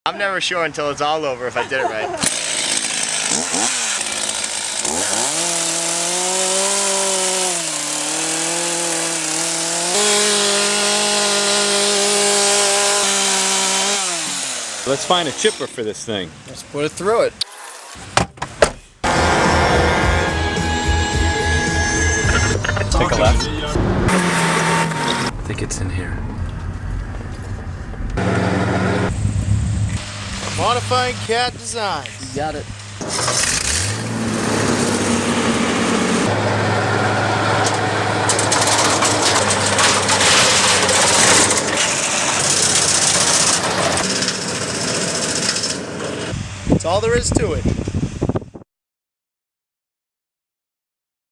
I'm never sure until it's all over if I did it right. Let's find a chipper for this thing. Let's put it through it. Take a left. I think it's in here. Modifying cat designs. You got it. That's all there is to it.